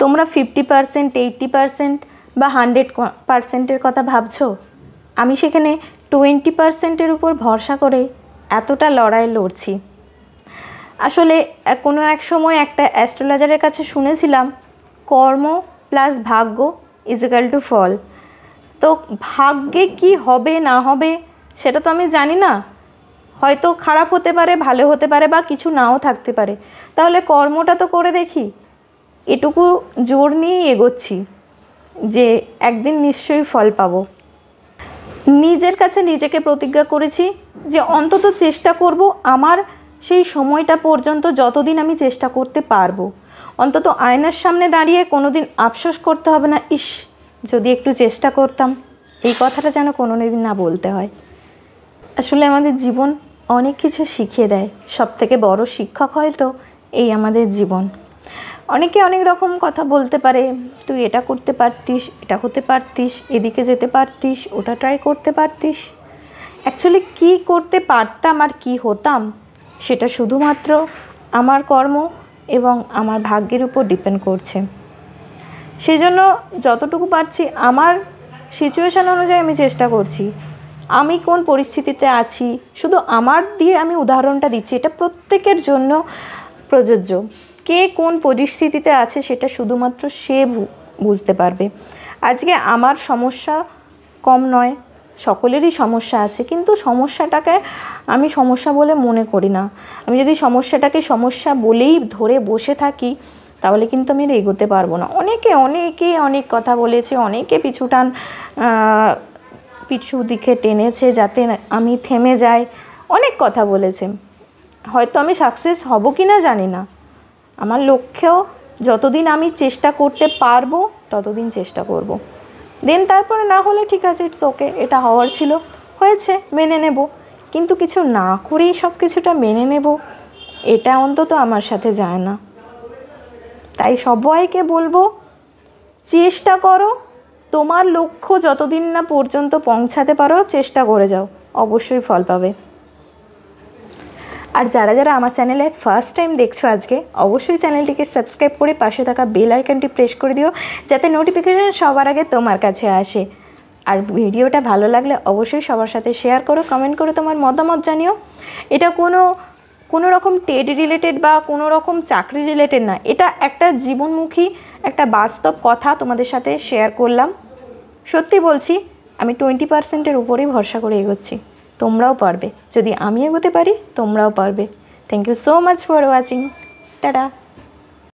তোমরা 50%, 80% বা 100%-এর কথা ভাবছো, আমি সেখানে 20%-এর উপর ভরসা করে এতটা লড়াই লড়ছি। আসলে কোনো এক সময় একটা অ্যাস্ট্রোলজারের কাছে শুনেছিলাম কর্ম প্লাস ভাগ্য ইজিক্যাল টু ফল। তো ভাগ্যে কি হবে না হবে সেটা তো আমি জানি না, হয়তো খারাপ হতে পারে, ভালো হতে পারে বা কিছু নাও থাকতে পারে। তাহলে কর্মটা তো করে দেখি, এটুকু জোর নিয়েই এগোচ্ছি যে একদিন নিশ্চয়ই ফল পাবো। নিজের কাছে নিজেকে প্রতিজ্ঞা করেছি যে অন্তত চেষ্টা করব, আমার সেই সময়টা পর্যন্ত যতদিন আমি চেষ্টা করতে পারবো, অন্তত আয়নার সামনে দাঁড়িয়ে কোনো দিন আফসোস করতে হবে না, ইস যদি একটু চেষ্টা করতাম, এই কথাটা যেন কোনো দিন না বলতে হয়। আসলে আমাদের জীবন অনেক কিছু শিখিয়ে দেয়, সবথেকে বড় শিক্ষক হয়তো এই আমাদের জীবন। অনেকে অনেক রকম কথা বলতে পারে, তুই এটা করতে পারতিস, এটা হতে পারতিস, এদিকে যেতে পারতিস, ওটা ট্রাই করতে পারতিস। অ্যাকচুয়ালি কী করতে পারতাম আর কি হতাম সেটা শুধুমাত্র আমার কর্ম এবং আমার ভাগ্যের উপর ডিপেন্ড করছে। সেই জন্য যতটুকু পারছি আমার সিচুয়েশান অনুযায়ী আমি চেষ্টা করছি। আমি কোন পরিস্থিতিতে আছি শুধু আমার দিয়ে আমি উদাহরণটা দিচ্ছি, এটা প্রত্যেকের জন্য প্রযোজ্য। কে কোন পরিস্থিতিতে আছে সেটা শুধুমাত্র সে বুঝতে পারবে। আজকে আমার সমস্যা কম নয়, সকলেরই সমস্যা আছে, কিন্তু সমস্যাটাকে আমি সমস্যা বলে মনে করি না। আমি যদি সমস্যাটাকে সমস্যা বলেই ধরে বসে থাকি তাহলে কিন্তু আমি এগোতে পারবো না। অনেকে অনেক কথা বলেছে, অনেকে পিছু দিকে টেনেছে যাতে আমি থেমে যাই, অনেক কথা বলেছে। হয়তো আমি সাকসেস হব কি না জানি না, আমার লক্ষ্যেও যতদিন আমি চেষ্টা করতে পারবো ততদিন চেষ্টা করব। দেন তারপরে না হলে ঠিক আছে, ইটস ওকে, এটা হওয়ার ছিল, হয়েছে, মেনে নেব। কিন্তু কিছু না করেই সব কিছুটা মেনে নেব, এটা অন্তত আমার সাথে যায় না। তাই সবাইকে বলবো, চেষ্টা করো, তোমার লক্ষ্য যতদিন না পর্যন্ত পৌঁছাতে পারো চেষ্টা করে যাও, অবশ্যই ফল পাবে। আর যারা যারা আমার চ্যানেলে ফার্স্ট টাইম দেখছো আজকে, অবশ্যই চ্যানেলটিকে সাবস্ক্রাইব করে পাশে থাকা বেল আইকনটি প্রেস করে দিও যাতে নোটিফিকেশান সবার আগে তোমার কাছে আসে। আর ভিডিওটা ভালো লাগলে অবশ্যই সবার সাথে শেয়ার করো, কমেন্ট করে তোমার মতামত জানিও। এটা কোনো রকম টেড রিলেটেড বা কোনো রকম চাকরি রিলেটেড না, এটা একটা জীবনমুখী একটা বাস্তব কথা তোমাদের সাথে শেয়ার করলাম। সত্যি বলছি, আমি 20%-এর উপরেই ভরসা করে এগোচ্ছি। তোমরাও পারবে, যদি আমি এগোতে পারি তোমরাও পারবে। Thank you so much for watching. Tata.